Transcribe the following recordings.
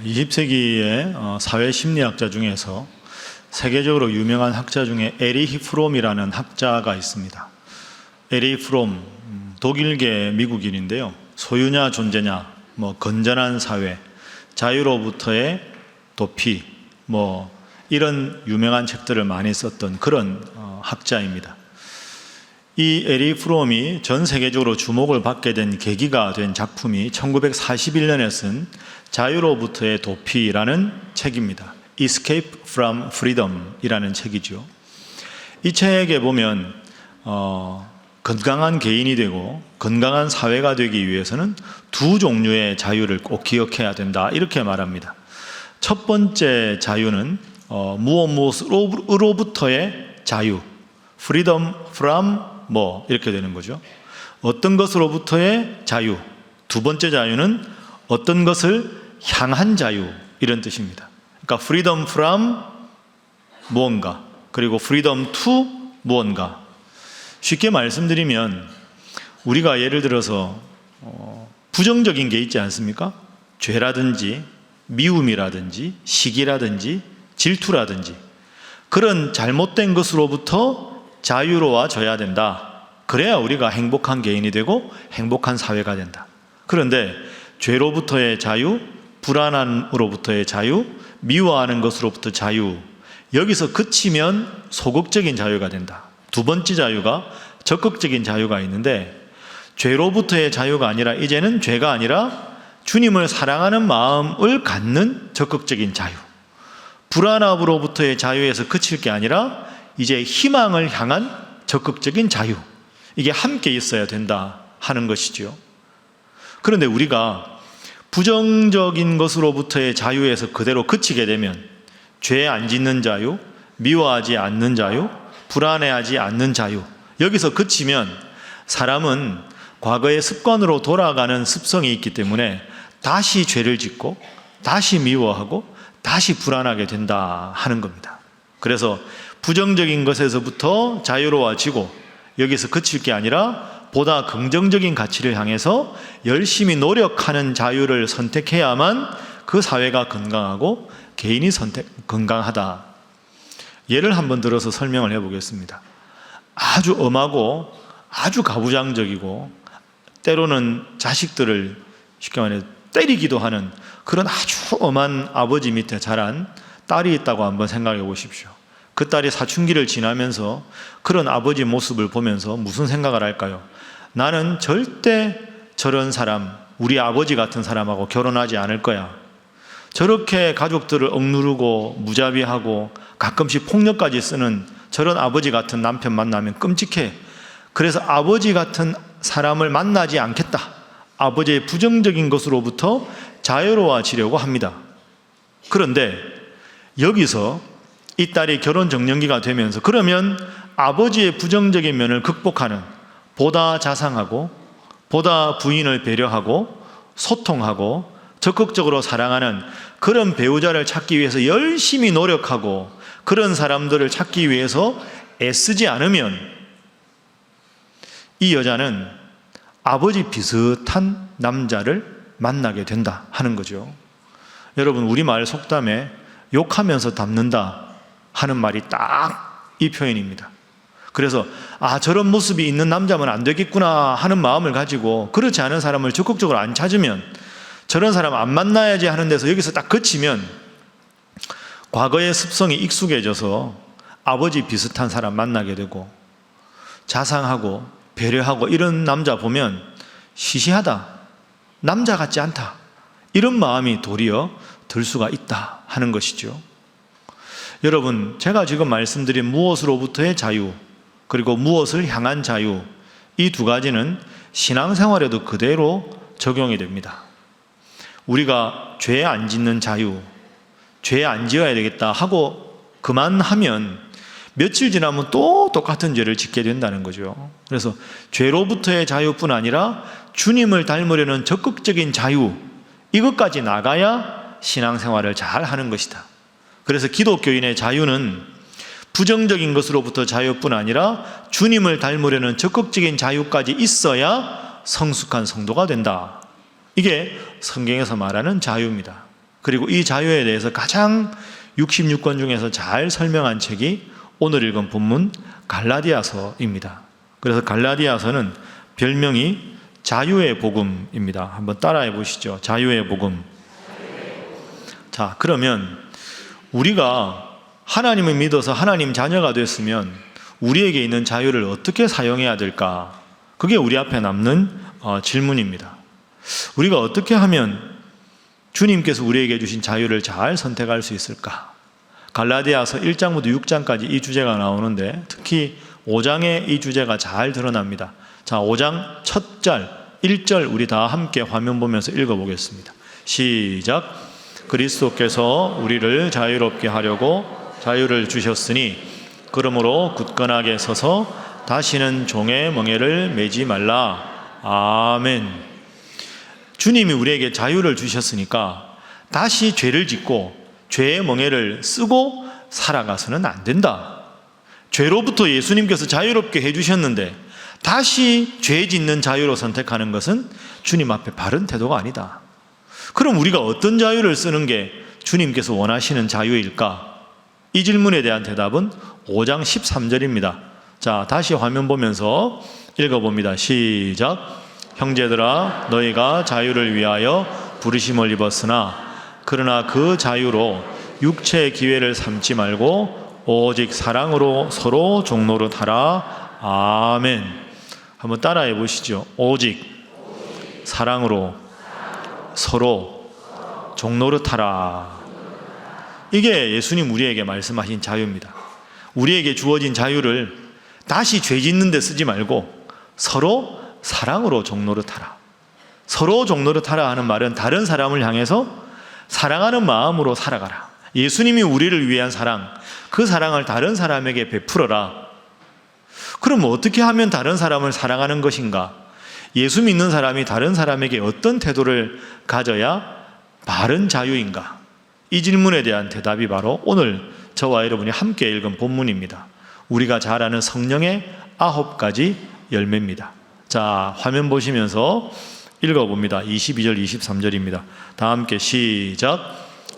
20세기의 사회 심리학자 중에서 세계적으로 유명한 학자 중에 에리히 프롬이라는 학자가 있습니다. 에리히 프롬, 독일계 미국인인데요. 소유냐 존재냐, 건전한 사회, 자유로부터의 도피, 이런 유명한 책들을 많이 썼던 그런 학자입니다. 이 에리히 프롬이 전 세계적으로 주목을 받게 된 계기가 된 작품이 1941년에 쓴 자유로부터의 도피라는 책입니다. Escape from Freedom 이라는 책이죠. 이 책에 보면 건강한 개인이 되고 건강한 사회가 되기 위해서는 두 종류의 자유를 꼭 기억해야 된다 이렇게 말합니다. 첫 번째 자유는 무엇으로부터의 자유, freedom from 이렇게 되는 거죠. 어떤 것으로부터의 자유. 두 번째 자유는 어떤 것을 향한 자유 이런 뜻입니다. 그러니까 freedom from 무언가 그리고 freedom to 무언가. 쉽게 말씀드리면 우리가 예를 들어서 부정적인 게 있지 않습니까? 죄라든지 미움이라든지 시기라든지 질투라든지 그런 잘못된 것으로부터 자유로워져야 된다. 그래야 우리가 행복한 개인이 되고 행복한 사회가 된다. 그런데 죄로부터의 자유, 불안함으로부터의 자유, 미워하는 것으로부터 자유, 여기서 그치면 소극적인 자유가 된다. 두 번째 자유가 적극적인 자유가 있는데 죄로부터의 자유가 아니라 이제는 죄가 아니라 주님을 사랑하는 마음을 갖는 적극적인 자유, 불안함으로부터의 자유에서 그칠 게 아니라 이제 희망을 향한 적극적인 자유, 이게 함께 있어야 된다 하는 것이죠. 그런데 우리가 부정적인 것으로부터의 자유에서 그대로 그치게 되면 죄 안 짓는 자유, 미워하지 않는 자유, 불안해하지 않는 자유, 여기서 그치면 사람은 과거의 습관으로 돌아가는 습성이 있기 때문에 다시 죄를 짓고 다시 미워하고 다시 불안하게 된다 하는 겁니다. 그래서 부정적인 것에서부터 자유로워지고 여기서 그칠 게 아니라 보다 긍정적인 가치를 향해서 열심히 노력하는 자유를 선택해야만 그 사회가 건강하고 개인이 건강하다. 예를 한번 들어서 설명을 해보겠습니다. 아주 엄하고 아주 가부장적이고 때로는 자식들을 쉽게 말해 때리기도 하는 그런 아주 엄한 아버지 밑에 자란 딸이 있다고 한번 생각해 보십시오. 그 딸이 사춘기를 지나면서 그런 아버지 모습을 보면서 무슨 생각을 할까요? 나는 절대 저런 사람, 우리 아버지 같은 사람하고 결혼하지 않을 거야. 저렇게 가족들을 억누르고 무자비하고 가끔씩 폭력까지 쓰는 저런 아버지 같은 남편 만나면 끔찍해. 그래서 아버지 같은 사람을 만나지 않겠다. 아버지의 부정적인 것으로부터 자유로워지려고 합니다. 그런데 여기서 이 딸이 결혼 정년기가 되면서 그러면 아버지의 부정적인 면을 극복하는 보다 자상하고 보다 부인을 배려하고 소통하고 적극적으로 사랑하는 그런 배우자를 찾기 위해서 열심히 노력하고 그런 사람들을 찾기 위해서 애쓰지 않으면 이 여자는 아버지 비슷한 남자를 만나게 된다 하는 거죠. 여러분, 우리말 속담에 욕하면서 닮는다 하는 말이 딱 이 표현입니다. 그래서 저런 모습이 있는 남자면 안 되겠구나 하는 마음을 가지고 그렇지 않은 사람을 적극적으로 안 찾으면 저런 사람 안 만나야지 하는 데서 여기서 딱 그치면 과거의 습성이 익숙해져서 아버지 비슷한 사람 만나게 되고 자상하고 배려하고 이런 남자 보면 시시하다, 남자 같지 않다, 이런 마음이 도리어 들 수가 있다 하는 것이죠. 여러분, 제가 지금 말씀드린 무엇으로부터의 자유 그리고 무엇을 향한 자유, 이 두 가지는 신앙생활에도 그대로 적용이 됩니다. 우리가 죄 안 짓는 자유, 죄 안 지어야 되겠다 하고 그만하면 며칠 지나면 또 똑같은 죄를 짓게 된다는 거죠. 그래서 죄로부터의 자유뿐 아니라 주님을 닮으려는 적극적인 자유, 이것까지 나가야 신앙생활을 잘 하는 것이다. 그래서 기독교인의 자유는 부정적인 것으로부터 자유뿐 아니라 주님을 닮으려는 적극적인 자유까지 있어야 성숙한 성도가 된다. 이게 성경에서 말하는 자유입니다. 그리고 이 자유에 대해서 가장 66권 중에서 잘 설명한 책이 오늘 읽은 본문 갈라디아서입니다. 그래서 갈라디아서는 별명이 자유의 복음입니다. 한번 따라해 보시죠. 자유의 복음. 자, 그러면 우리가 하나님을 믿어서 하나님 자녀가 됐으면 우리에게 있는 자유를 어떻게 사용해야 될까? 그게 우리 앞에 남는 질문입니다. 우리가 어떻게 하면 주님께서 우리에게 주신 자유를 잘 선택할 수 있을까? 갈라디아서 1장부터 6장까지 이 주제가 나오는데 특히 5장에 이 주제가 잘 드러납니다. 자, 5장 첫 절, 1절 우리 다 함께 화면 보면서 읽어보겠습니다. 시작. 그리스도께서 우리를 자유롭게 하려고 자유를 주셨으니 그러므로 굳건하게 서서 다시는 종의 멍에를 매지 말라. 아멘. 주님이 우리에게 자유를 주셨으니까 다시 죄를 짓고 죄의 멍에를 쓰고 살아가서는 안 된다. 죄로부터 예수님께서 자유롭게 해주셨는데 다시 죄 짓는 자유로 선택하는 것은 주님 앞에 바른 태도가 아니다. 그럼 우리가 어떤 자유를 쓰는 게 주님께서 원하시는 자유일까? 이 질문에 대한 대답은 5장 13절입니다. 자, 다시 화면 보면서 읽어봅니다. 시작. 형제들아, 너희가 자유를 위하여 부르심을 입었으나 그러나 그 자유로 육체의 기회를 삼지 말고 오직 사랑으로 서로 종노릇 하라. 아멘. 한번 따라해 보시죠. 오직 사랑으로 서로 종노릇 하라. 이게 예수님 우리에게 말씀하신 자유입니다. 우리에게 주어진 자유를 다시 죄 짓는 데 쓰지 말고 서로 사랑으로 종노릇 하라. 서로 종노릇 하라 하는 말은 다른 사람을 향해서 사랑하는 마음으로 살아가라. 예수님이 우리를 위한 사랑, 그 사랑을 다른 사람에게 베풀어라. 그럼 어떻게 하면 다른 사람을 사랑하는 것인가? 예수 믿는 사람이 다른 사람에게 어떤 태도를 가져야 바른 자유인가? 이 질문에 대한 대답이 바로 오늘 저와 여러분이 함께 읽은 본문입니다. 우리가 잘 아는 성령의 9가지 열매입니다. 자, 화면 보시면서 읽어봅니다. 22절, 23절입니다. 다 함께 시작.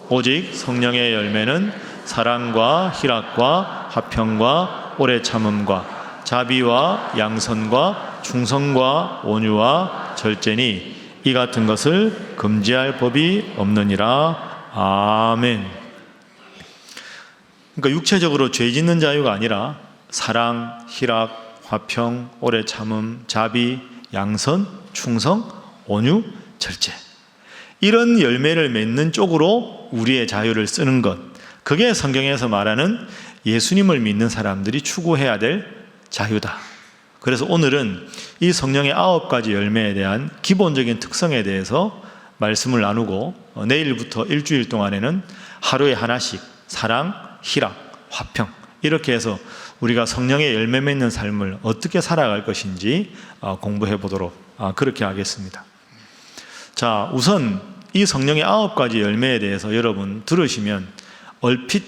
오직 성령의 열매는 사랑과 희락과 화평과 오래 참음과 자비와 양선과 충성과 온유와 절제니 이 같은 것을 금지할 법이 없느니라. 아멘. 그러니까 육체적으로 죄 짓는 자유가 아니라 사랑, 희락, 화평, 오래 참음, 자비, 양선, 충성, 온유, 절제. 이런 열매를 맺는 쪽으로 우리의 자유를 쓰는 것. 그게 성경에서 말하는 예수님을 믿는 사람들이 추구해야 될 자유다. 그래서 오늘은 이 성령의 9가지 열매에 대한 기본적인 특성에 대해서 말씀을 나누고 내일부터 일주일 동안에는 하루에 하나씩 사랑, 희락, 화평 이렇게 해서 우리가 성령의 열매 맺는 삶을 어떻게 살아갈 것인지 공부해 보도록 그렇게 하겠습니다. 자, 우선 이 성령의 9가지 열매에 대해서 여러분 들으시면 얼핏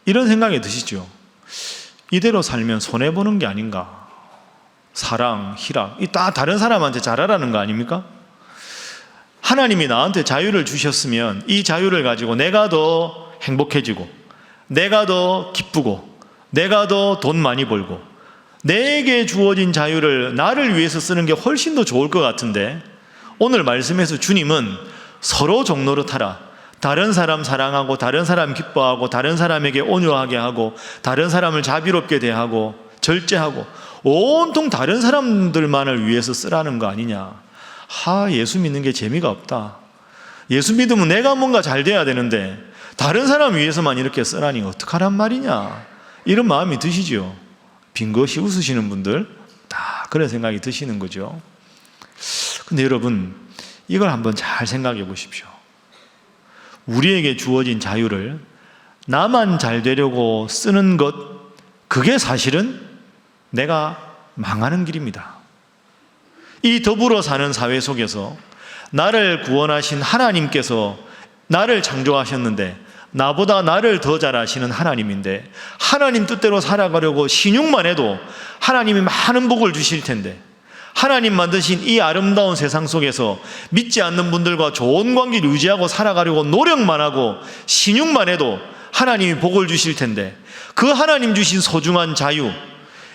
이런 생각이 드시죠. 이대로 살면 손해보는 게 아닌가. 사랑, 희락, 이 다 다른 사람한테 잘하라는 거 아닙니까? 하나님이 나한테 자유를 주셨으면 이 자유를 가지고 내가 더 행복해지고 내가 더 기쁘고 내가 더 돈 많이 벌고 내게 주어진 자유를 나를 위해서 쓰는 게 훨씬 더 좋을 것 같은데 오늘 말씀에서 주님은 서로 종노릇 하라. 다른 사람 사랑하고 다른 사람 기뻐하고 다른 사람에게 온유하게 하고 다른 사람을 자비롭게 대하고 절제하고 온통 다른 사람들만을 위해서 쓰라는 거 아니냐. 예수 믿는 게 재미가 없다. 예수 믿으면 내가 뭔가 잘 돼야 되는데 다른 사람 위해서만 이렇게 쓰라니 어떡하란 말이냐. 이런 마음이 드시죠. 빙긋이 웃으시는 분들 다 그런 생각이 드시는 거죠. 근데 여러분 이걸 한번 잘 생각해 보십시오. 우리에게 주어진 자유를 나만 잘 되려고 쓰는 것, 그게 사실은 내가 망하는 길입니다. 이 더불어 사는 사회 속에서 나를 구원하신 하나님께서 나를 창조하셨는데 나보다 나를 더 잘 아시는 하나님인데 하나님 뜻대로 살아가려고 신용만 해도 하나님이 많은 복을 주실 텐데 하나님 만드신 이 아름다운 세상 속에서 믿지 않는 분들과 좋은 관계를 유지하고 살아가려고 노력만 하고 신용만 해도 하나님이 복을 주실 텐데, 그 하나님 주신 소중한 자유,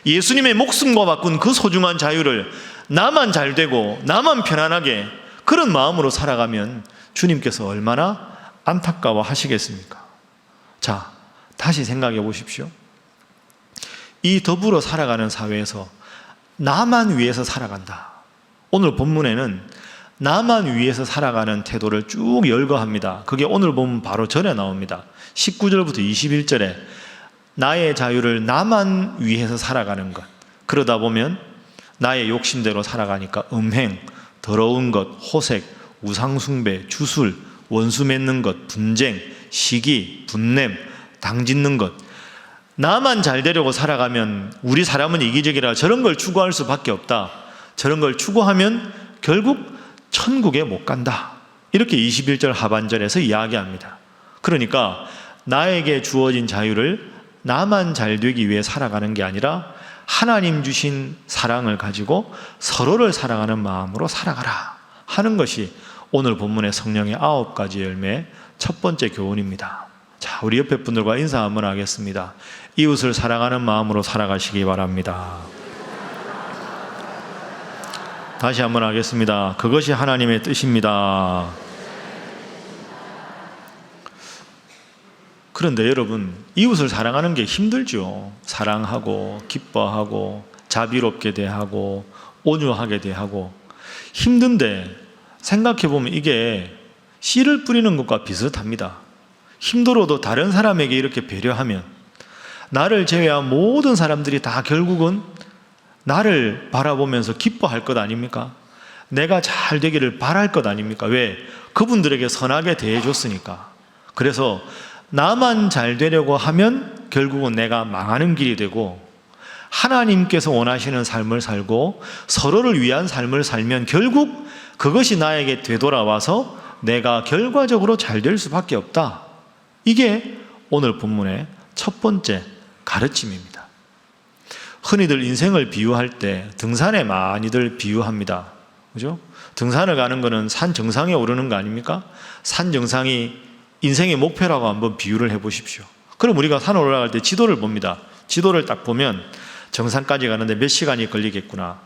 예수님의 목숨과 바꾼 그 소중한 자유를 나만 잘 되고 나만 편안하게 그런 마음으로 살아가면 주님께서 얼마나 안타까워 하시겠습니까? 자, 다시 생각해 보십시오. 이 더불어 살아가는 사회에서 나만 위해서 살아간다. 오늘 본문에는 나만 위해서 살아가는 태도를 쭉 열거합니다. 그게 오늘 본문 바로 전에 나옵니다. 19절부터 21절에 나의 자유를 나만 위해서 살아가는 것. 그러다 보면 나의 욕심대로 살아가니까 음행, 더러운 것, 호색, 우상숭배, 주술, 원수 맺는 것, 분쟁, 시기, 분냄, 당짓는 것. 나만 잘 되려고 살아가면 우리 사람은 이기적이라 저런 걸 추구할 수밖에 없다. 저런 걸 추구하면 결국 천국에 못 간다. 이렇게 21절 하반절에서 이야기합니다. 그러니까 나에게 주어진 자유를 나만 잘 되기 위해 살아가는 게 아니라 하나님 주신 사랑을 가지고 서로를 사랑하는 마음으로 살아가라 하는 것이 오늘 본문의 성령의 9가지 열매의 첫 번째 교훈입니다. 자, 우리 옆에 분들과 인사 한번 하겠습니다. 이웃을 사랑하는 마음으로 살아가시기 바랍니다. 다시 한번 하겠습니다. 그것이 하나님의 뜻입니다. 그런데 여러분, 이웃을 사랑하는 게 힘들죠. 사랑하고 기뻐하고 자비롭게 대하고 온유하게 대하고 힘든데, 생각해보면 이게 씨를 뿌리는 것과 비슷합니다. 힘들어도 다른 사람에게 이렇게 배려하면 나를 제외한 모든 사람들이 다 결국은 나를 바라보면서 기뻐할 것 아닙니까? 내가 잘 되기를 바랄 것 아닙니까? 왜? 그분들에게 선하게 대해줬으니까. 그래서 나만 잘 되려고 하면 결국은 내가 망하는 길이 되고, 하나님께서 원하시는 삶을 살고 서로를 위한 삶을 살면 결국 그것이 나에게 되돌아와서 내가 결과적으로 잘 될 수밖에 없다. 이게 오늘 본문의 첫 번째 가르침입니다. 흔히들 인생을 비유할 때 등산에 많이들 비유합니다. 그죠? 등산을 가는 거는 산 정상에 오르는 거 아닙니까? 산 정상이 인생의 목표라고 한번 비유를 해보십시오. 그럼 우리가 산에 올라갈 때 지도를 봅니다. 지도를 딱 보면 정상까지 가는데 몇 시간이 걸리겠구나.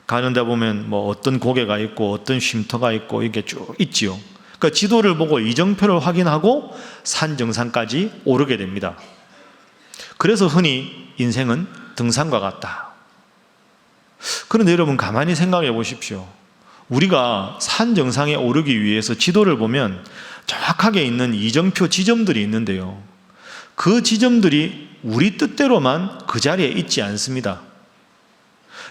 가는데 보면 뭐 어떤 고개가 있고 어떤 쉼터가 있고 이게 쭉 있지요. 그러니까 지도를 보고 이정표를 확인하고 산 정상까지 오르게 됩니다. 그래서 흔히 인생은 등산과 같다. 그런데 여러분 가만히 생각해 보십시오. 우리가 산 정상에 오르기 위해서 지도를 보면 정확하게 있는 이정표 지점들이 있는데요, 그 지점들이 우리 뜻대로만 그 자리에 있지 않습니다.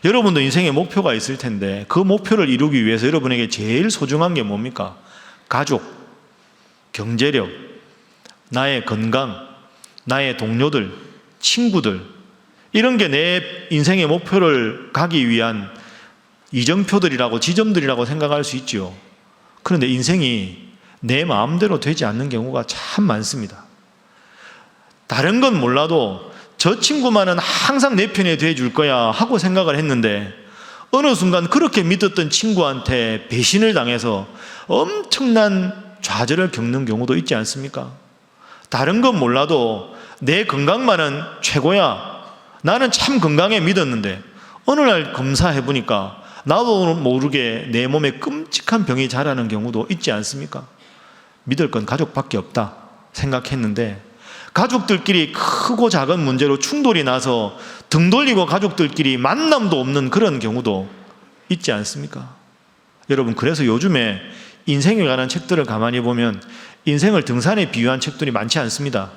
여러분도 인생의 목표가 있을 텐데 그 목표를 이루기 위해서 여러분에게 제일 소중한 게 뭡니까? 가족, 경제력, 나의 건강, 나의 동료들, 친구들, 이런 게 내 인생의 목표를 가기 위한 이정표들이라고 지점들이라고 생각할 수 있죠. 그런데 인생이 내 마음대로 되지 않는 경우가 참 많습니다. 다른 건 몰라도 저 친구만은 항상 내 편에 돼줄 거야 하고 생각을 했는데 어느 순간 그렇게 믿었던 친구한테 배신을 당해서 엄청난 좌절을 겪는 경우도 있지 않습니까? 다른 건 몰라도 내 건강만은 최고야, 나는 참 건강에 믿었는데 어느 날 검사해보니까 나도 모르게 내 몸에 끔찍한 병이 자라는 경우도 있지 않습니까? 믿을 건 가족밖에 없다 생각했는데 가족들끼리 크고 작은 문제로 충돌이 나서 등 돌리고 가족들끼리 만남도 없는 그런 경우도 있지 않습니까? 여러분, 그래서 요즘에 인생에 관한 책들을 가만히 보면 인생을 등산에 비유한 책들이 많지 않습니다.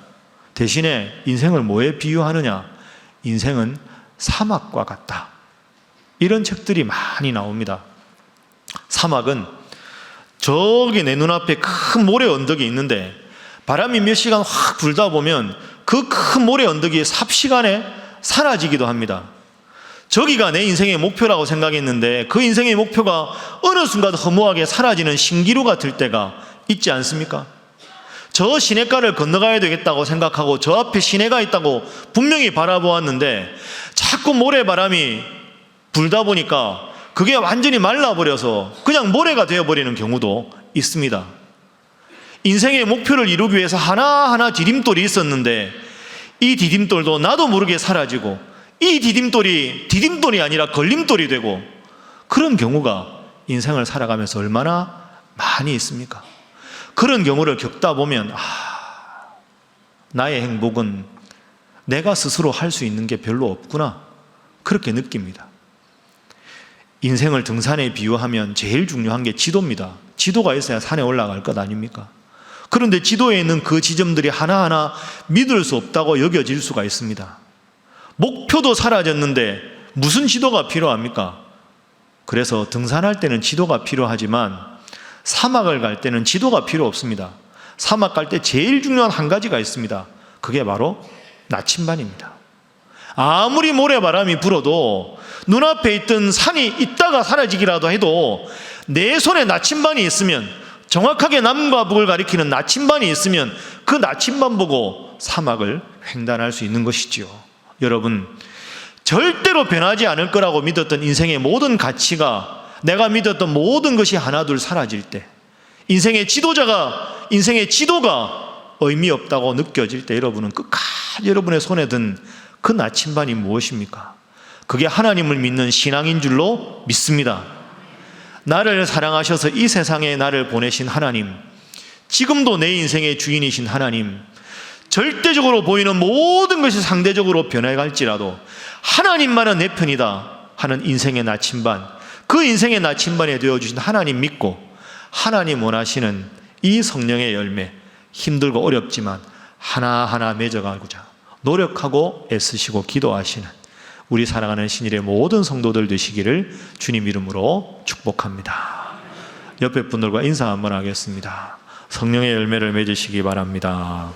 대신에 인생을 뭐에 비유하느냐? 인생은 사막과 같다. 이런 책들이 많이 나옵니다. 사막은 저기 내 눈앞에 큰 모래 언덕이 있는데 바람이 몇 시간 확 불다 보면 그 큰 모래 언덕이 삽시간에 사라지기도 합니다. 저기가 내 인생의 목표라고 생각했는데 그 인생의 목표가 어느 순간 허무하게 사라지는 신기루가 들 때가 있지 않습니까? 저 시냇가를 건너가야 되겠다고 생각하고 저 앞에 시내가 있다고 분명히 바라보았는데 자꾸 모래바람이 불다 보니까 그게 완전히 말라버려서 그냥 모래가 되어버리는 경우도 있습니다. 인생의 목표를 이루기 위해서 하나하나 디딤돌이 있었는데 이 디딤돌도 나도 모르게 사라지고 이 디딤돌이 아니라 걸림돌이 되고 그런 경우가 인생을 살아가면서 얼마나 많이 있습니까? 그런 경우를 겪다 보면 나의 행복은 내가 스스로 할 수 있는 게 별로 없구나 그렇게 느낍니다. 인생을 등산에 비유하면 제일 중요한 게 지도입니다. 지도가 있어야 산에 올라갈 것 아닙니까? 그런데 지도에 있는 그 지점들이 하나하나 믿을 수 없다고 여겨질 수가 있습니다. 목표도 사라졌는데 무슨 지도가 필요합니까? 그래서 등산할 때는 지도가 필요하지만 사막을 갈 때는 지도가 필요 없습니다. 사막 갈 때 제일 중요한 한 가지가 있습니다. 그게 바로 나침반입니다. 아무리 모래바람이 불어도 눈앞에 있던 산이 있다가 사라지기라도 해도 내 손에 나침반이 있으면, 정확하게 남과 북을 가리키는 나침반이 있으면 그 나침반 보고 사막을 횡단할 수 있는 것이지요. 여러분, 절대로 변하지 않을 거라고 믿었던 인생의 모든 가치가, 내가 믿었던 모든 것이 하나둘 사라질 때, 인생의 지도가 의미 없다고 느껴질 때 여러분은 끝까지 여러분의 손에 든 그 나침반이 무엇입니까? 그게 하나님을 믿는 신앙인 줄로 믿습니다. 나를 사랑하셔서 이 세상에 나를 보내신 하나님, 지금도 내 인생의 주인이신 하나님, 절대적으로 보이는 모든 것이 상대적으로 변해갈지라도 하나님만은 내 편이다 하는 인생의 나침반, 그 인생의 나침반에 되어주신 하나님 믿고 하나님 원하시는 이 성령의 열매, 힘들고 어렵지만 하나하나 맺어가고자 노력하고 애쓰시고 기도하시는 우리 사랑하는 신일의 모든 성도들 되시기를 주님 이름으로 축복합니다. 옆에 분들과 인사 한번 하겠습니다. 성령의 열매를 맺으시기 바랍니다.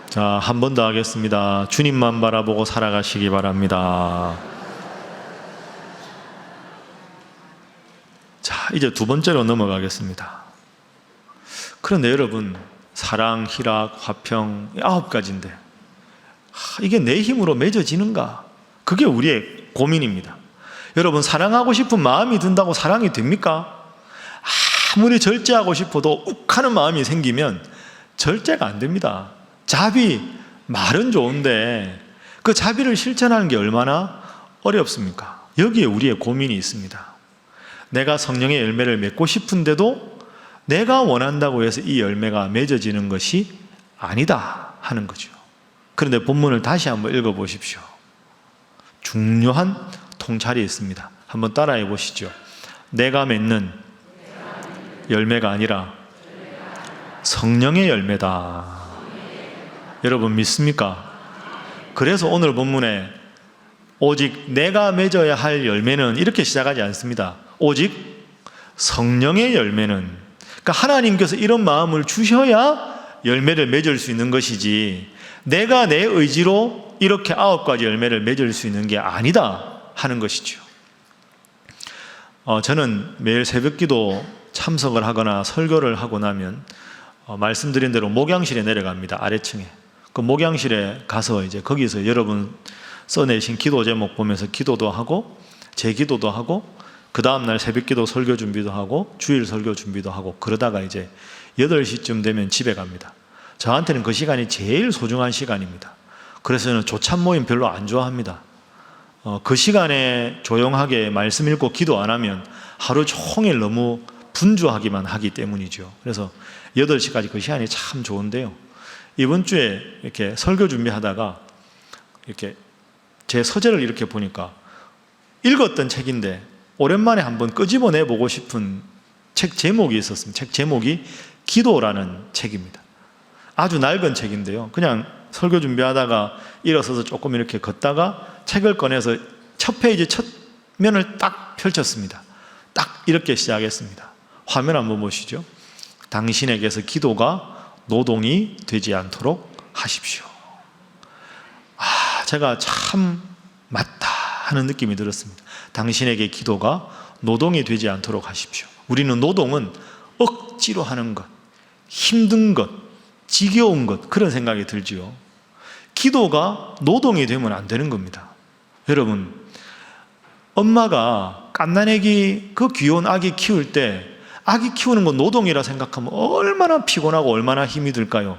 자, 한 번 더 하겠습니다. 주님만 바라보고 살아가시기 바랍니다. 자, 이제 두 번째로 넘어가겠습니다. 그런데 여러분, 사랑, 희락, 화평 9가지인데 이게 내 힘으로 맺어지는가? 그게 우리의 고민입니다. 여러분, 사랑하고 싶은 마음이 든다고 사랑이 됩니까? 아무리 절제하고 싶어도 욱하는 마음이 생기면 절제가 안 됩니다. 자비, 말은 좋은데 그 자비를 실천하는 게 얼마나 어렵습니까? 여기에 우리의 고민이 있습니다. 내가 성령의 열매를 맺고 싶은데도 내가 원한다고 해서 이 열매가 맺어지는 것이 아니다 하는 거죠. 그런데 본문을 다시 한번 읽어보십시오. 중요한 통찰이 있습니다. 한번 따라해 보시죠. 내가 맺는 열매가 아니라 성령의 열매다. 여러분 믿습니까? 그래서 오늘 본문에 오직 내가 맺어야 할 열매는 이렇게 시작하지 않습니다. 오직 성령의 열매는, 그러니까 하나님께서 이런 마음을 주셔야 열매를 맺을 수 있는 것이지 내가 내 의지로 이렇게 9가지 열매를 맺을 수 있는 게 아니다 하는 것이죠. 저는 매일 새벽기도 참석을 하거나 설교를 하고 나면 말씀드린 대로 목양실에 내려갑니다. 아래층에. 그 목양실에 가서 이제 거기서 여러분 써내신 기도 제목 보면서 기도도 하고 제 기도도 하고 그 다음날 새벽기도 설교 준비도 하고 주일 설교 준비도 하고 그러다가 이제 8시쯤 되면 집에 갑니다. 저한테는 그 시간이 제일 소중한 시간입니다. 그래서 저는 조찬 모임 별로 안 좋아합니다. 그 시간에 조용하게 말씀 읽고 기도 안 하면 하루 종일 너무 분주하기만 하기 때문이죠. 그래서 8시까지 그 시간이 참 좋은데요. 이번 주에 이렇게 설교 준비하다가 이렇게 제 서재를 이렇게 보니까 읽었던 책인데 오랜만에 한번 끄집어내 보고 싶은 책 제목이 있었습니다. 책 제목이 기도라는 책입니다. 아주 낡은 책인데요. 그냥 설교 준비하다가 일어서서 조금 이렇게 걷다가 책을 꺼내서 첫 페이지 첫 면을 딱 펼쳤습니다. 딱 이렇게 시작했습니다. 화면 한번 보시죠. 당신에게서 기도가 노동이 되지 않도록 하십시오. 제가 참 맞다 하는 느낌이 들었습니다. 당신에게 기도가 노동이 되지 않도록 하십시오. 우리는 노동은 억지로 하는 것, 힘든 것, 지겨운 것, 그런 생각이 들지요. 기도가 노동이 되면 안 되는 겁니다. 여러분, 엄마가 갓난아기, 그 귀여운 아기 키울 때 아기 키우는 건 노동이라 생각하면 얼마나 피곤하고 얼마나 힘이 들까요?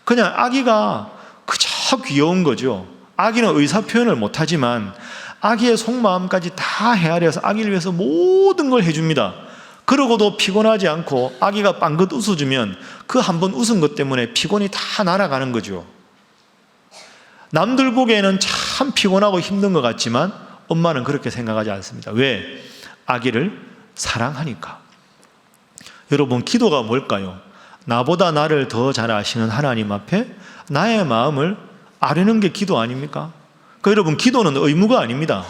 그냥 아기가 그저 귀여운 거죠. 아기는 의사 표현을 못하지만 아기의 속마음까지 다 헤아려서 아기를 위해서 모든 걸 해줍니다. 그러고도 피곤하지 않고 아기가 빵긋 웃어주면 그 한 번 웃은 것 때문에 피곤이 다 날아가는 거죠. 남들 보기에는 참 피곤하고 힘든 것 같지만 엄마는 그렇게 생각하지 않습니다. 왜? 아기를 사랑하니까. 여러분, 기도가 뭘까요? 나보다 나를 더 잘 아시는 하나님 앞에 나의 마음을 아뢰는 게 기도 아닙니까? 그러니까 여러분, 기도는 의무가 아닙니다.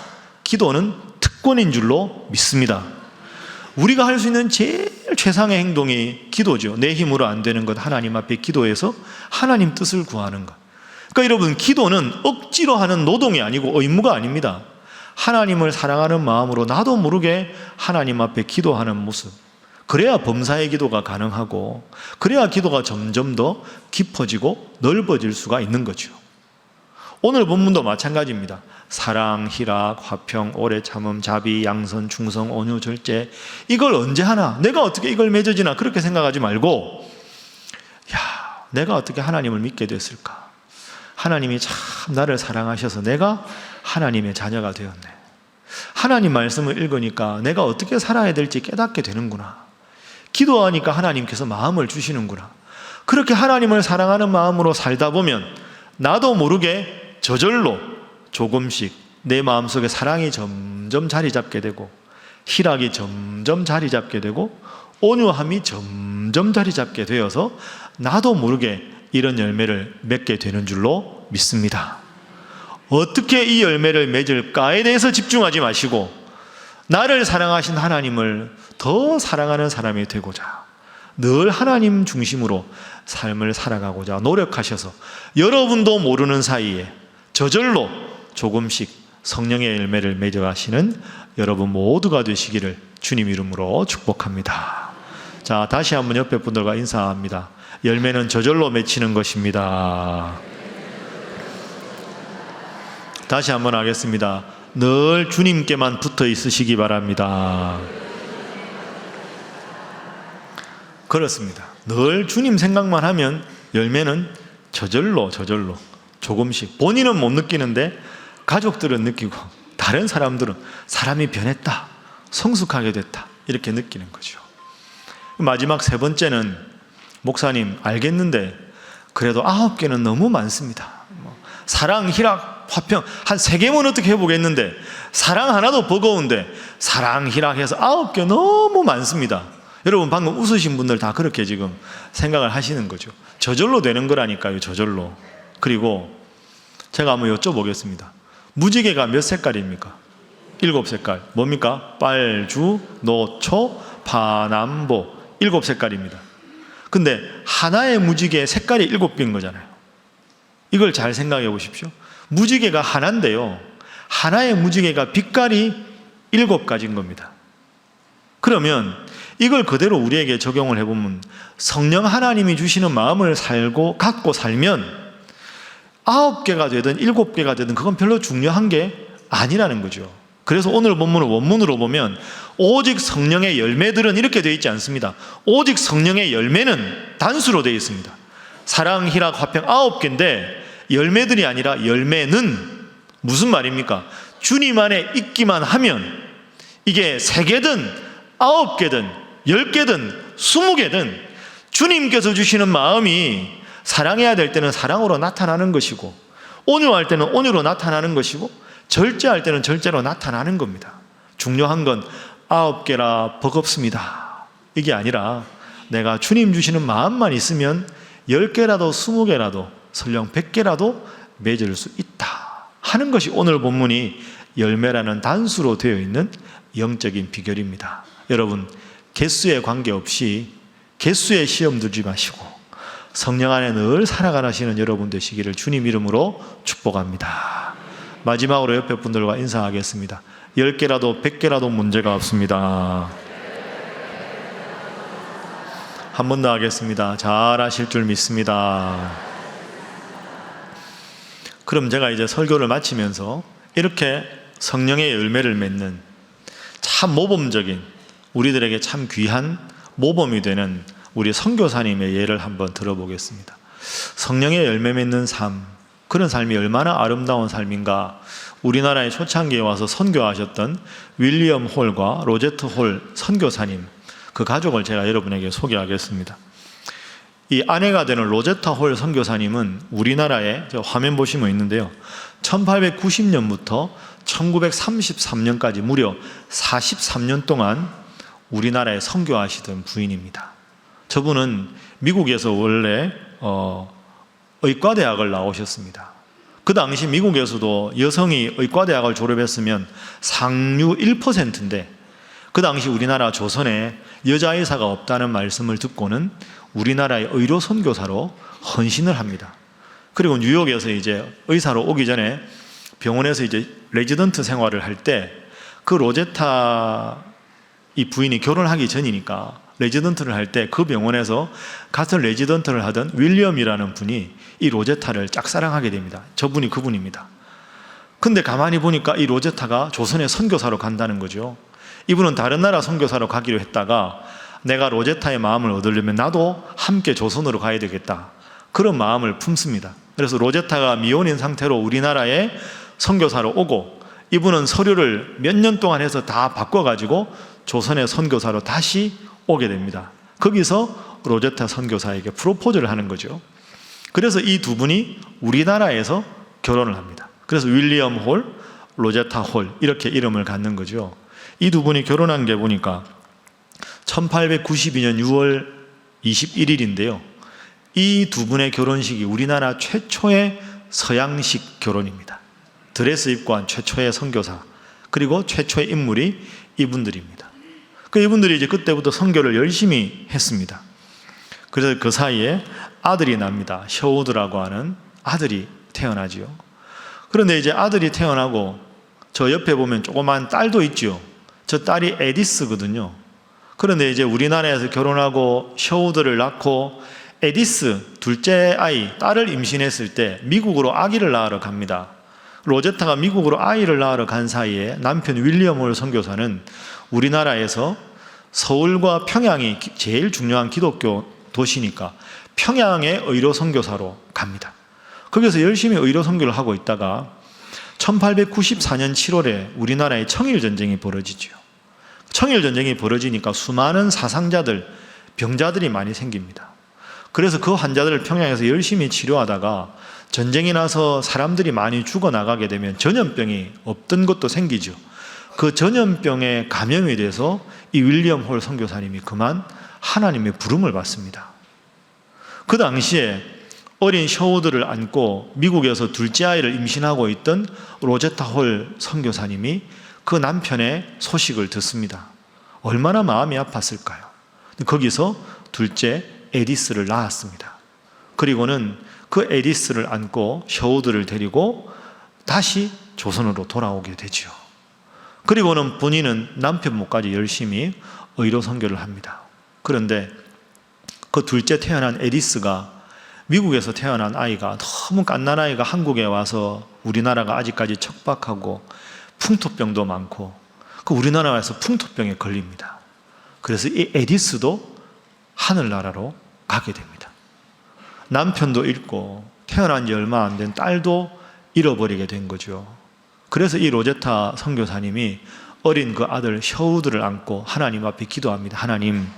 기도는 특권인 줄로 믿습니다. 우리가 할 수 있는 제일 최상의 행동이 기도죠. 내 힘으로 안 되는 것 하나님 앞에 기도해서 하나님 뜻을 구하는 것. 그러니까 여러분, 기도는 억지로 하는 노동이 아니고 의무가 아닙니다. 하나님을 사랑하는 마음으로 나도 모르게 하나님 앞에 기도하는 모습. 그래야 범사의 기도가 가능하고, 그래야 기도가 점점 더 깊어지고 넓어질 수가 있는 거죠. 오늘 본문도 마찬가지입니다. 사랑, 희락, 화평, 오래 참음, 자비, 양선, 충성, 온유, 절제. 이걸 언제 하나? 내가 어떻게 이걸 맺어지나? 그렇게 생각하지 말고, 내가 어떻게 하나님을 믿게 됐을까? 하나님이 참 나를 사랑하셔서 내가 하나님의 자녀가 되었네. 하나님 말씀을 읽으니까 내가 어떻게 살아야 될지 깨닫게 되는구나. 기도하니까 하나님께서 마음을 주시는구나. 그렇게 하나님을 사랑하는 마음으로 살다 보면 나도 모르게 저절로 조금씩 내 마음속에 사랑이 점점 자리 잡게 되고, 희락이 점점 자리 잡게 되고, 온유함이 점점 자리 잡게 되어서 나도 모르게 이런 열매를 맺게 되는 줄로 믿습니다. 어떻게 이 열매를 맺을까에 대해서 집중하지 마시고 나를 사랑하신 하나님을 더 사랑하는 사람이 되고자 늘 하나님 중심으로 삶을 살아가고자 노력하셔서 여러분도 모르는 사이에 저절로 조금씩 성령의 열매를 맺어가시는 여러분 모두가 되시기를 주님 이름으로 축복합니다. 자, 다시 한번 옆에 분들과 인사합니다. 열매는 저절로 맺히는 것입니다. 다시 한번 하겠습니다. 늘 주님께만 붙어 있으시기 바랍니다. 그렇습니다. 늘 주님 생각만 하면 열매는 저절로 조금씩, 본인은 못 느끼는데 가족들은 느끼고 다른 사람들은 사람이 변했다, 성숙하게 됐다, 이렇게 느끼는 거죠. 마지막 세 번째는, 목사님 알겠는데 그래도 9개는 너무 많습니다. 사랑, 희락, 화평 한 3개면 어떻게 해보겠는데 사랑 하나도 버거운데 사랑, 희락 해서 9개 너무 많습니다. 여러분, 방금 웃으신 분들 다 그렇게 지금 생각을 하시는 거죠. 저절로 되는 거라니까요. 저절로. 그리고 제가 한번 여쭤보겠습니다. 무지개가 몇 색깔입니까? 7색깔. 뭡니까? 빨주, 노초, 파남보. 7색깔입니다. 근데 하나의 무지개 색깔이 7개인 거잖아요. 이걸 잘 생각해 보십시오. 무지개가 하나인데요, 하나의 무지개가 빛깔이 7가지인 겁니다. 그러면 이걸 그대로 우리에게 적용을 해보면 성령 하나님이 주시는 마음을 갖고 살면 9개가 되든 7개가 되든 그건 별로 중요한 게 아니라는 거죠. 그래서 오늘 본문을 원문으로 보면 오직 성령의 열매들은 이렇게 되어 있지 않습니다. 오직 성령의 열매는 단수로 되어 있습니다. 사랑, 희락, 화평 9개인데 열매들이 아니라 열매는 무슨 말입니까? 주님 안에 있기만 하면 이게 3개든 9개든 10개든 20개든 주님께서 주시는 마음이 사랑해야 될 때는 사랑으로 나타나는 것이고, 온유할 때는 온유로 나타나는 것이고, 절제할 때는 절제로 나타나는 겁니다. 중요한 건 9개라 버겁습니다, 이게 아니라 내가 주님 주시는 마음만 있으면 10개라도 20개라도 설령 100개라도 맺을 수 있다 하는 것이 오늘 본문이 열매라는 단수로 되어 있는 영적인 비결입니다. 여러분, 개수에 관계없이 개수에 시험 들지 마시고 성령 안에 늘 살아가시는 여러분 되시기를 주님 이름으로 축복합니다. 마지막으로 옆에 분들과 인사하겠습니다. 10개라도 100개라도 문제가 없습니다. 한 번 더 하겠습니다. 잘 하실 줄 믿습니다. 그럼 제가 이제 설교를 마치면서 이렇게 성령의 열매를 맺는 참 모범적인, 우리들에게 참 귀한 모범이 되는 우리 선교사님의 예를 한번 들어보겠습니다. 성령의 열매 맺는 삶, 그런 삶이 얼마나 아름다운 삶인가. 우리나라의 초창기에 와서 선교하셨던 윌리엄 홀과 로제트 홀 선교사님, 그 가족을 제가 여러분에게 소개하겠습니다. 이 아내가 되는 로제타 홀 선교사님은 우리나라에, 화면 보시면 있는데요, 1890년부터 1933년까지 무려 43년 동안 우리나라에 선교하시던 부인입니다. 저분은 미국에서 원래 의과대학을 나오셨습니다. 그 당시 미국에서도 여성이 의과대학을 졸업했으면 상류 1%인데 그 당시 우리나라 조선에 여자의사가 없다는 말씀을 듣고는 우리나라의 의료 선교사로 헌신을 합니다. 그리고 뉴욕에서 이제 의사로 오기 전에 병원에서 이제 레지던트 생활을 할 때 그 로제타 이 부인이 결혼하기 전이니까 레지던트를 할 때 그 병원에서 같은 레지던트를 하던 윌리엄이라는 분이 이 로제타를 짝사랑하게 됩니다. 저분이 그분입니다. 근데 가만히 보니까 이 로제타가 조선에 선교사로 간다는 거죠. 이분은 다른 나라 선교사로 가기로 했다가 내가 로제타의 마음을 얻으려면 나도 함께 조선으로 가야 되겠다, 그런 마음을 품습니다. 그래서 로제타가 미혼인 상태로 우리나라에 선교사로 오고, 이분은 서류를 몇 년 동안 해서 다 바꿔가지고 조선의 선교사로 다시 오게 됩니다. 거기서 로제타 선교사에게 프로포즈를 하는 거죠. 그래서 이 두 분이 우리나라에서 결혼을 합니다. 그래서 윌리엄 홀, 로제타 홀, 이렇게 이름을 갖는 거죠. 이 두 분이 결혼한 게 보니까 1892년 6월 21일인데요. 이 두 분의 결혼식이 우리나라 최초의 서양식 결혼입니다. 드레스 입고 한 최초의 선교사, 그리고 최초의 인물이 이분들입니다. 이분들이 이제 그때부터 선교를 열심히 했습니다. 그래서 그 사이에 아들이 납니다. 셔우드라고 하는 아들이 태어나지요. 그런데 이제 아들이 태어나고 저 옆에 보면 조그만 딸도 있죠. 저 딸이 에디스거든요. 그런데 이제 우리나라에서 결혼하고 셔우드를 낳고 에디스 둘째 아이, 딸을 임신했을 때 미국으로 아기를 낳으러 갑니다. 로제타가 미국으로 아이를 낳으러 간 사이에 남편 윌리엄 홀 선교사는 우리나라에서 서울과 평양이 제일 중요한 기독교 도시니까 평양의 의료 선교사로 갑니다. 거기서 열심히 의료 선교를 하고 있다가 1894년 7월에 우리나라에 청일전쟁이 벌어지죠. 청일전쟁이 벌어지니까 수많은 사상자들, 병자들이 많이 생깁니다. 그래서 그 환자들을 평양에서 열심히 치료하다가 전쟁이 나서 사람들이 많이 죽어나가게 되면 전염병이 없던 것도 생기죠. 그 전염병에 감염이 돼서 이 윌리엄 홀 선교사님이 그만 하나님의 부름을 받습니다. 그 당시에 어린 셔우드를 안고 미국에서 둘째 아이를 임신하고 있던 로제타 홀 선교사님이 그 남편의 소식을 듣습니다. 얼마나 마음이 아팠을까요? 거기서 둘째 에디스를 낳았습니다. 그리고는 그 에디스를 안고 셔우드를 데리고 다시 조선으로 돌아오게 되죠. 그리고는 본인은 남편 목까지 열심히 의료 선교를 합니다. 그런데 그 둘째 태어난 에디스가 미국에서 태어난 아이가 너무 갓난아이가 한국에 와서 우리나라가 아직까지 척박하고 풍토병도 많고 그 우리나라에서 풍토병에 걸립니다. 그래서 이 에디스도 하늘나라로 가게 됩니다. 남편도 잃고 태어난 지 얼마 안 된 딸도 잃어버리게 된 거죠. 그래서 이 로제타 선교사님이 어린 그 아들 셔우드를 안고 하나님 앞에 기도합니다. 하나님,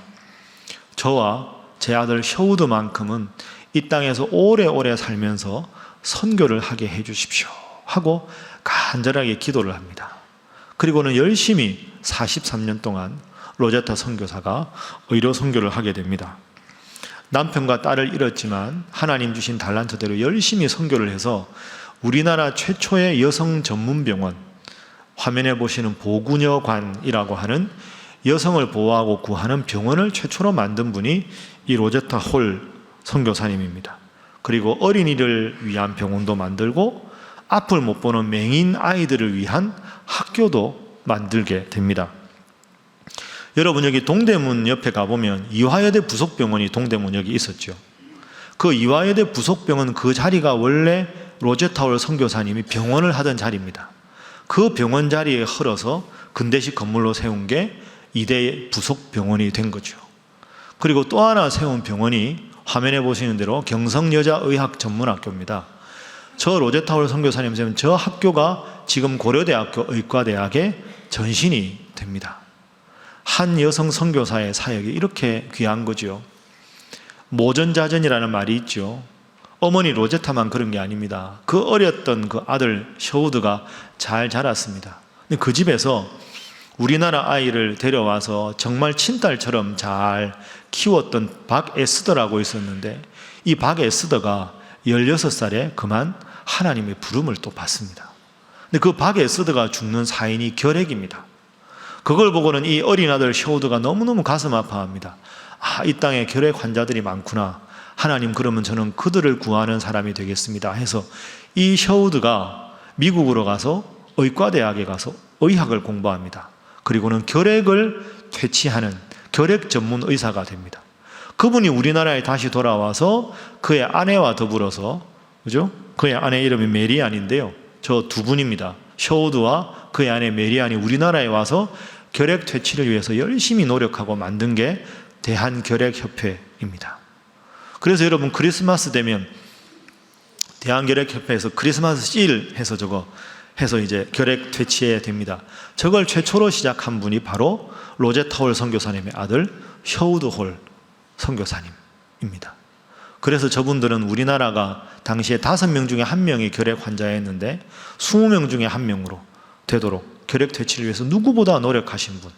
저와 제 아들 셔우드만큼은 이 땅에서 오래오래 살면서 선교를 하게 해주십시오 하고 간절하게 기도를 합니다. 그리고는 열심히 43년 동안 로제타 선교사가 의료 선교를 하게 됩니다. 남편과 딸을 잃었지만 하나님 주신 달란트대로 열심히 선교를 해서 우리나라 최초의 여성 전문 병원, 화면에 보시는 보구녀관이라고 하는 여성을 보호하고 구하는 병원을 최초로 만든 분이 이 로제타 홀 선교사님입니다. 그리고 어린이를 위한 병원도 만들고 앞을 못 보는 맹인 아이들을 위한 학교도 만들게 됩니다. 여러분, 여기 동대문 옆에 가보면 이화여대 부속병원이 동대문 여기 있었죠. 그 이화여대 부속병원 그 자리가 원래 로제타 홀 선교사님이 병원을 하던 자리입니다. 그 병원 자리에 헐어서 근대식 건물로 세운 게 2대 부속 병원이 된 거죠. 그리고 또 하나 세운 병원이 화면에 보시는 대로 경성여자의학전문학교입니다. 저 로제타월 선교사님 세운 저 학교가 지금 고려대학교 의과대학의 전신이 됩니다. 한 여성 선교사의 사역이 이렇게 귀한 거죠. 모전자전이라는 말이 있죠. 어머니 로제타만 그런 게 아닙니다. 그 어렸던 그 아들 셔우드가 잘 자랐습니다. 근데 그 집에서 우리나라 아이를 데려와서 정말 친딸처럼 잘 키웠던 박에스더라고 있었는데, 이 박에스더가 16살에 그만 하나님의 부름을 또 받습니다. 근데 그 박에스더가 죽는 사인이 결핵입니다. 그걸 보고는 이 어린 아들 셔우드가 너무너무 가슴 아파합니다. 이 땅에 결핵 환자들이 많구나. 하나님, 그러면 저는 그들을 구하는 사람이 되겠습니다 해서 이 셔우드가 미국으로 가서 의과대학에 가서 의학을 공부합니다. 그리고는 결핵을 퇴치하는 결핵 전문 의사가 됩니다. 그분이 우리나라에 다시 돌아와서 그의 아내와 더불어서, 그죠? 그의 아내 이름이 메리안인데요. 저 두 분입니다. 셔우드와 그의 아내 메리안이 우리나라에 와서 결핵 퇴치를 위해서 열심히 노력하고 만든 게 대한결핵협회입니다. 그래서 여러분 크리스마스 되면 대한결핵협회에서 크리스마스 실 해서 해서 이제 결핵 퇴치해야 됩니다. 저걸 최초로 시작한 분이 바로 로제타월 선교사님의 아들 셔우드 홀 선교사님입니다. 그래서 저분들은 우리나라가 당시에 5명 중에 1명이 결핵 환자였는데 20명 중에 1명으로 되도록 결핵 퇴치를 위해서 누구보다 노력하신 분,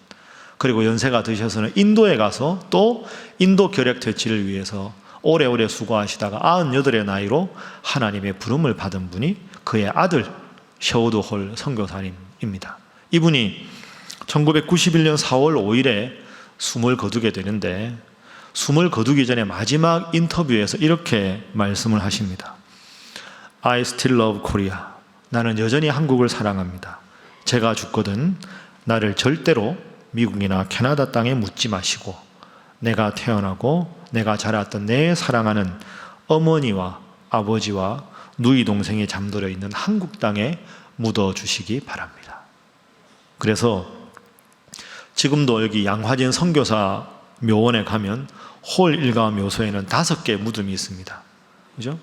그리고 연세가 드셔서는 인도에 가서 또 인도 결핵 퇴치를 위해서 오래오래 수고하시다가 98의 나이로 하나님의 부름을 받은 분이 그의 아들 셔우드 홀 선교사님입니다. 이분이 1991년 4월 5일에 숨을 거두게 되는데, 숨을 거두기 전에 마지막 인터뷰에서 이렇게 말씀을 하십니다. I still love Korea. 나는 여전히 한국을 사랑합니다. 제가 죽거든 나를 절대로 미국이나 캐나다 땅에 묻지 마시고 내가 태어나고 내가 자랐던 내 사랑하는 어머니와 아버지와 누이 동생이 잠들어 있는 한국 땅에 묻어주시기 바랍니다. 그래서 지금도 여기 양화진 선교사 묘원에 가면 홀 일가 묘소에는 5개의 무덤이 있습니다. 그죠?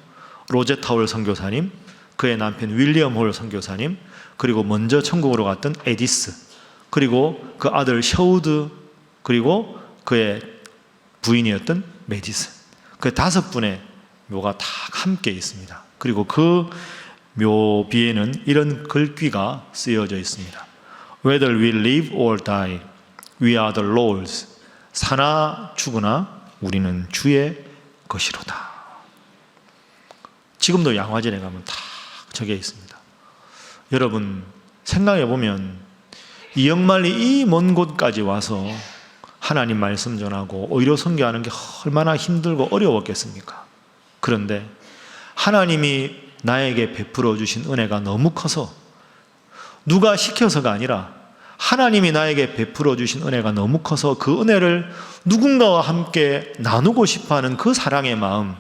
로제타월 선교사님, 그의 남편 윌리엄 홀 선교사님, 그리고 먼저 천국으로 갔던 에디스, 그리고 그 아들 셔우드, 그리고 그의 부인이었던 메디슨, 그 5분의 묘가 다 함께 있습니다. 그리고 그 묘비에는 이런 글귀가 쓰여져 있습니다. Whether we live or die, we are the Lord's. 사나 죽으나 우리는 주의 것이로다. 지금도 양화진에 가면 다 적혀 있습니다. 여러분 생각해 보면 이역만리 이 먼 곳까지 와서 하나님 말씀 전하고 오히려 선교하는 게 얼마나 힘들고 어려웠겠습니까? 그런데 하나님이 나에게 베풀어 주신 은혜가 너무 커서, 누가 시켜서가 아니라 하나님이 나에게 베풀어 주신 은혜가 너무 커서 그 은혜를 누군가와 함께 나누고 싶어하는 그 사랑의 마음,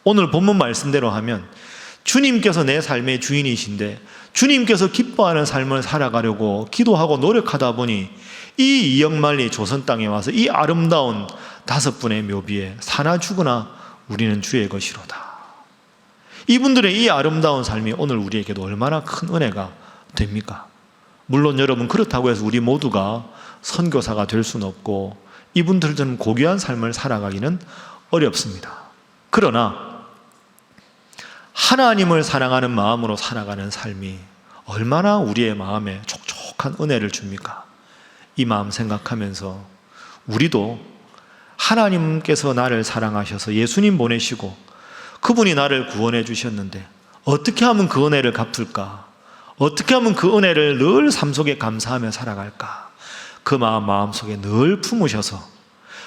오늘 본문 말씀대로 하면 주님께서 내 삶의 주인이신데 주님께서 기뻐하는 삶을 살아가려고 기도하고 노력하다 보니 이 이역만리 조선 땅에 와서 이 아름다운 5분의 묘비에 사나 죽으나 우리는 주의 것이로다. 이분들의 이 아름다운 삶이 오늘 우리에게도 얼마나 큰 은혜가 됩니까? 물론 여러분 그렇다고 해서 우리 모두가 선교사가 될 수는 없고 이분들은 고귀한 삶을 살아가기는 어렵습니다. 그러나 하나님을 사랑하는 마음으로 살아가는 삶이 얼마나 우리의 마음에 촉촉한 은혜를 줍니까? 이 마음 생각하면서 우리도 하나님께서 나를 사랑하셔서 예수님 보내시고 그분이 나를 구원해 주셨는데 어떻게 하면 그 은혜를 갚을까? 어떻게 하면 그 은혜를 늘 삶 속에 감사하며 살아갈까? 그 마음속에 늘 품으셔서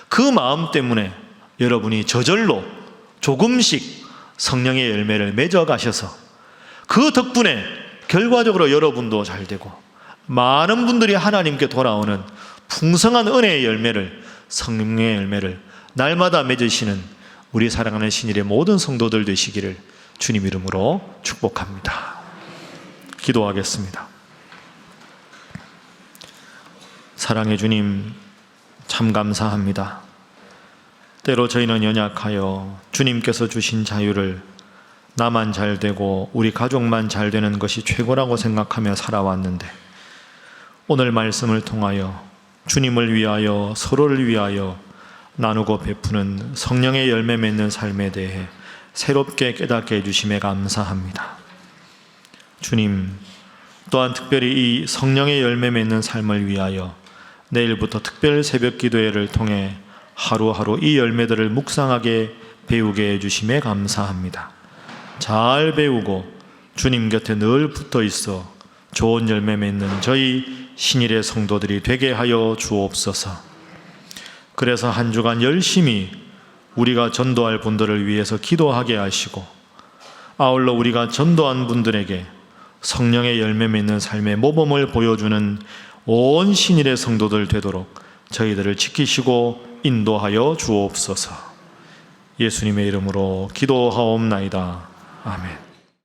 그 마음 때문에 여러분이 저절로 조금씩 성령의 열매를 맺어가셔서 그 덕분에 결과적으로 여러분도 잘 되고 많은 분들이 하나님께 돌아오는 풍성한 은혜의 열매를, 성령의 열매를 날마다 맺으시는 우리 사랑하는 신일의 모든 성도들 되시기를 주님 이름으로 축복합니다. 기도하겠습니다. 사랑해 주님, 참 감사합니다. 때로 저희는 연약하여 주님께서 주신 자유를 나만 잘 되고 우리 가족만 잘 되는 것이 최고라고 생각하며 살아왔는데, 오늘 말씀을 통하여 주님을 위하여 서로를 위하여 나누고 베푸는 성령의 열매 맺는 삶에 대해 새롭게 깨닫게 해주심에 감사합니다. 주님, 또한 특별히 이 성령의 열매 맺는 삶을 위하여 내일부터 특별 새벽 기도회를 통해 하루하루 이 열매들을 묵상하게 배우게 해주심에 감사합니다. 잘 배우고 주님 곁에 늘 붙어 있어 좋은 열매 맺는 저희 신일의 성도들이 되게 하여 주옵소서. 그래서 한 주간 열심히 우리가 전도할 분들을 위해서 기도하게 하시고, 아울러 우리가 전도한 분들에게 성령의 열매 맺는 삶의 모범을 보여주는 온 신일의 성도들 되도록 저희들을 지키시고 인도하여 주옵소서. 예수님의 이름으로 기도하옵나이다. 아멘.